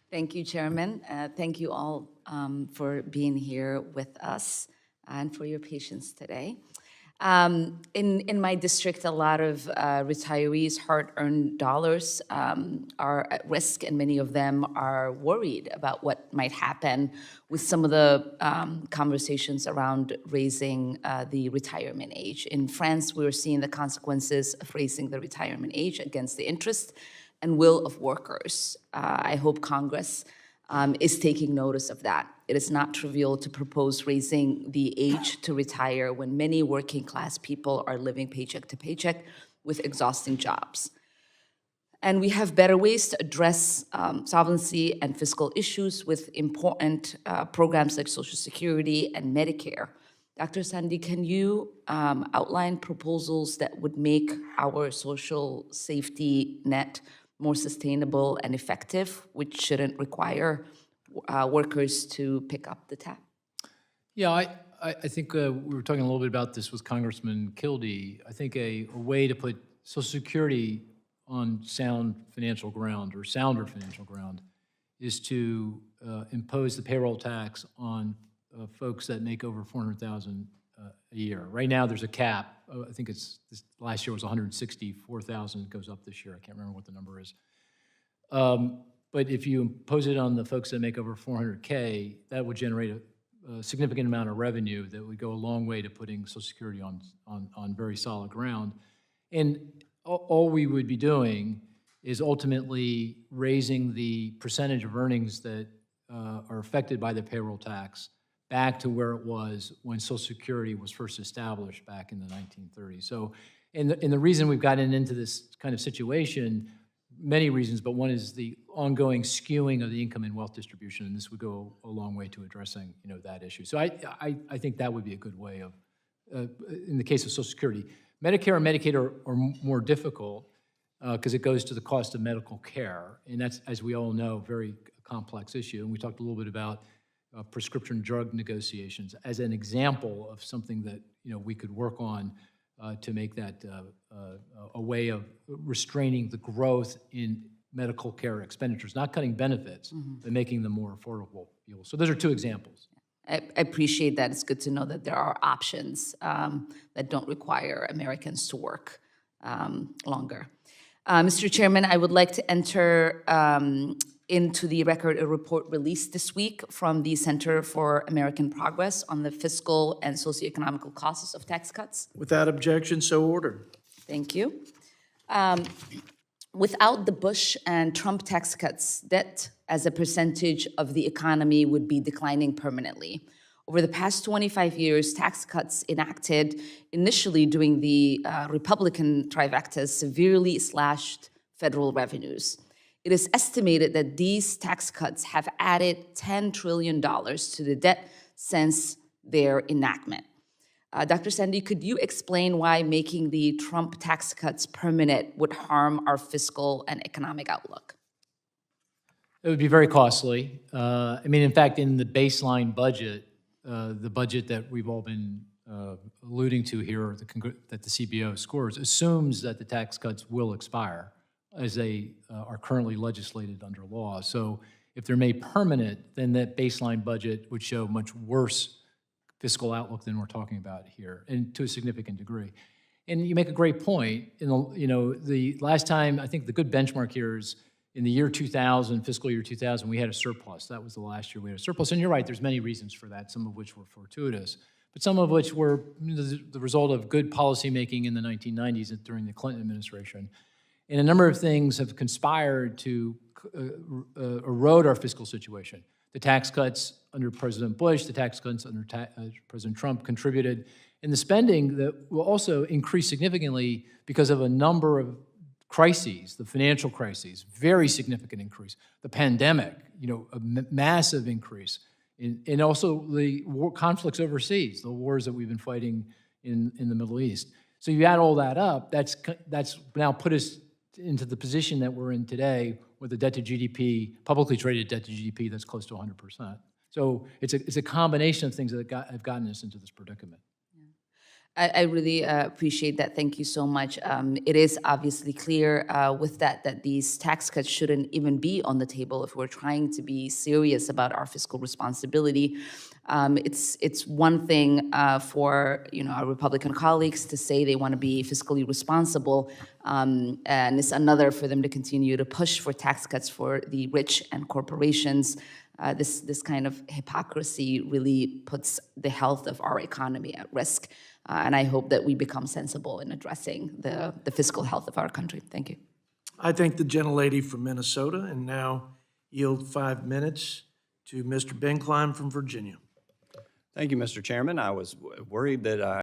Thank you, Chairman. Thank you all for being here with us and for your patience today. In my district, a lot of retirees' hard-earned dollars are at risk, and many of them are worried about what might happen with some of the conversations around raising the retirement age. In France, we're seeing the consequences of raising the retirement age against the interest and will of workers. I hope Congress is taking notice of that. It is not trivial to propose raising the age to retire when many working class people are living paycheck to paycheck with exhausting jobs. And we have better ways to address solvency and fiscal issues with important programs like Social Security and Medicare. Dr. Sandy, can you outline proposals that would make our social safety net more sustainable and effective, which shouldn't require workers to pick up the tab? Yeah, I think we were talking a little bit about this with Congressman Kildee. I think a way to put Social Security on sound financial ground or sounder financial ground is to impose the payroll tax on folks that make over $400,000 a year. Right now, there's a cap. I think last year was $164,000. It goes up this year. I can't remember what the number is. But if you impose it on the folks that make over $400K, that would generate a significant amount of revenue that would go a long way to putting Social Security on very solid ground. And all we would be doing is ultimately raising the percentage of earnings that are affected by the payroll tax back to where it was when Social Security was first established back in the 1930s. So, and the reason we've gotten into this kind of situation, many reasons, but one is the ongoing skewing of the income and wealth distribution, and this would go a long way to addressing, that issue. So I think that would be a good way of, in the case of Social Security. Medicare and Medicaid are more difficult because it goes to the cost of medical care, and that's, as we all know, a very complex issue. And we talked a little bit about prescription drug negotiations as an example of something that we could work on to make that a way of restraining the growth in medical care expenditures, not cutting benefits, but making them more affordable. So those are two examples. I appreciate that. It's good to know that there are options that don't require Americans to work longer. Mr. Chairman, I would like to enter into the record a report released this week from the Center for American Progress on the fiscal and socioeconomic costs of tax cuts. Without objection, so ordered. Thank you. Without the Bush and Trump tax cuts, debt as a percentage of the economy would be declining permanently. Over the past 25 years, tax cuts enacted initially during the Republican trifecta severely slashed federal revenues. It is estimated that these tax cuts have added $10 trillion to the debt since their enactment. Dr. Sandy, could you explain why making the Trump tax cuts permanent would harm our fiscal and economic outlook? It would be very costly. In fact, in the baseline budget, the budget that we've all been alluding to here, that the CBO scores, assumes that the tax cuts will expire as they are currently legislated under law. So if they're made permanent, then that baseline budget would show much worse fiscal outlook than we're talking about here, and to a significant degree. And you make a great point. The last time, I think the good benchmark here is in the year 2000, fiscal year 2000, we had a surplus. That was the last year we had a surplus. And you're right, there's many reasons for that, some of which were fortuitous, but some of which were the result of good policymaking in the 1990s and during the Clinton administration. And a number of things have conspired to erode our fiscal situation. The tax cuts under President Bush, the tax cuts under President Trump contributed, and the spending that will also increase significantly because of a number of crises, the financial crises, very significant increase, the pandemic, a massive increase, and also the conflicts overseas, the wars that we've been fighting in the Middle East. So you add all that up, that's now put us into the position that we're in today with a debt to GDP, publicly traded debt to GDP that's close to 100%. So it's a combination of things that have gotten us into this predicament. I really appreciate that. Thank you so much. It is obviously clear with that these tax cuts shouldn't even be on the table if we're trying to be serious about our fiscal responsibility. It's one thing for our Republican colleagues to say they want to be fiscally responsible, and it's another for them to continue to push for tax cuts for the rich and corporations. This kind of hypocrisy really puts the health of our economy at risk. And I hope that we become sensible in addressing the fiscal health of our country. Thank you. I thank the gentlelady from Minnesota and now yield 5 minutes to Mr. Ben Cline from Virginia. Thank you, Mr. Chairman. I was worried that